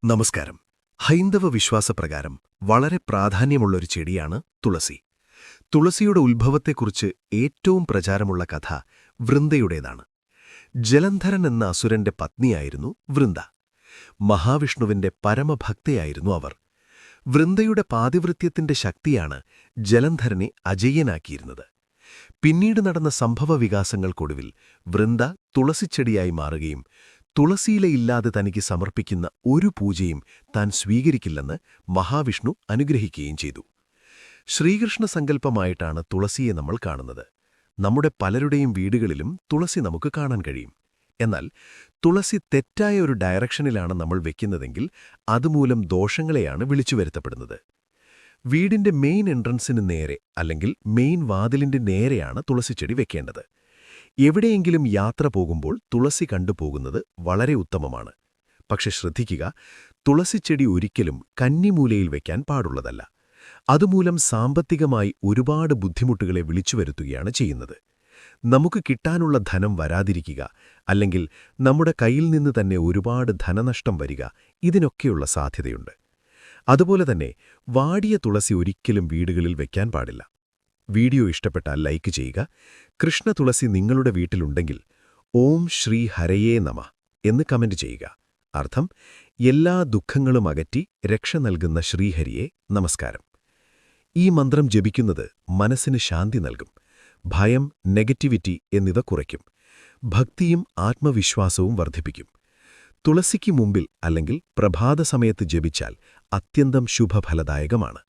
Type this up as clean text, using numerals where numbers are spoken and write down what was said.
നമസ്കാരം. ഹൈന്ദവ വിശ്വാസപ്രകാരം വളരെ പ്രാധാന്യമുള്ളൊരു ചെടിയാണ് തുളസി. തുളസിയുടെ ഉത്ഭവത്തെക്കുറിച്ച് ഏറ്റവും പ്രചാരമുള്ള കഥ വൃന്ദയുടേതാണ്. ജലന്ധരൻ എന്ന അസുരന്റെ പത്നിയായിരുന്നു വൃന്ദ. മഹാവിഷ്ണുവിന്റെ പരമഭക്തയായിരുന്നു അവർ. വൃന്ദയുടെ പാതിവൃത്യത്തിന്റെ ശക്തിയാണ് ജലന്ധരനെ അജയ്യനാക്കിയിരുന്നത്. പിന്നീട് നടന്ന സംഭവവികാസങ്ങൾക്കൊടുവിൽ വൃന്ദ തുളസിച്ചെടിയായി മാറുകയും തുളസിയിലയില്ലാതെ തനിക്ക് സമർപ്പിക്കുന്ന ഒരു പൂജയും താൻ സ്വീകരിക്കില്ലെന്ന് മഹാവിഷ്ണു അനുഗ്രഹിക്കുകയും ചെയ്തു. ശ്രീകൃഷ്ണ സങ്കല്പമായിട്ടാണ് തുളസിയെ നമ്മൾ കാണുന്നത്. നമ്മുടെ പലരുടെയും വീടുകളിലും തുളസി നമുക്ക് കാണാൻ കഴിയും. എന്നാൽ തുളസി തെറ്റായ ഒരു ഡയറക്ഷനിലാണ് നമ്മൾ വെക്കുന്നതെങ്കിൽ അതുമൂലം ദോഷങ്ങളെയാണ് വിളിച്ചുവരുത്തപ്പെടുന്നത്. വീടിന്റെ മെയിൻ എൻട്രൻസിന് നേരെ അല്ലെങ്കിൽ മെയിൻ വാതിലിന്റെ നേരെയാണ് തുളസിച്ചെടി വെക്കേണ്ടത്. എവിടെയെങ്കിലും യാത്ര പോകുമ്പോൾ തുളസി കണ്ടുപോകുന്നത് വളരെ ഉത്തമമാണ്. പക്ഷെ ശ്രദ്ധിക്കുക, തുളസിച്ചെടി ഒരിക്കലും കന്നിമൂലയിൽ വയ്ക്കാൻ പാടുള്ളതല്ല. അതുമൂലം സാമ്പത്തികമായി ഒരുപാട് ബുദ്ധിമുട്ടുകളെ വിളിച്ചുവരുത്തുകയാണ് ചെയ്യുന്നത്. നമുക്ക് കിട്ടാനുള്ള ധനം വരാതിരിക്കുക, അല്ലെങ്കിൽ നമ്മുടെ കയ്യിൽ നിന്ന് തന്നെ ഒരുപാട് ധനനഷ്ടം വരിക, ഇതിനൊക്കെയുള്ള സാധ്യതയുണ്ട്. അതുപോലെ തന്നെ വാടിയ തുളസി ഒരിക്കലും വീടുകളിൽ വയ്ക്കാൻ പാടില്ല. വീഡിയോ ഇഷ്ടപ്പെട്ടാൽ ലൈക്ക് ചെയ്യുക. കൃഷ്ണതുളസി നിങ്ങളുടെ വീട്ടിലുണ്ടെങ്കിൽ ഓം ശ്രീ ഹരയേ നമഃ എന്ന് കമന്റ് ചെയ്യുക. അർത്ഥം, എല്ലാ ദുഃഖങ്ങളും അകറ്റി രക്ഷ നൽകുന്ന ശ്രീഹരിയെ നമസ്കാരം. ഈ മന്ത്രം ജപിക്കുന്നത് മനസ്സിന് ശാന്തി നൽകും. ഭയം, നെഗറ്റിവിറ്റി എന്നിവ കുറയ്ക്കും. ഭക്തിയും ആത്മവിശ്വാസവും വർദ്ധിപ്പിക്കും. തുളസിക്ക് മുമ്പിൽ അല്ലെങ്കിൽ പ്രഭാതസമയത്ത് ജപിച്ചാൽ അത്യന്തം ശുഭഫലദായകമാണ്.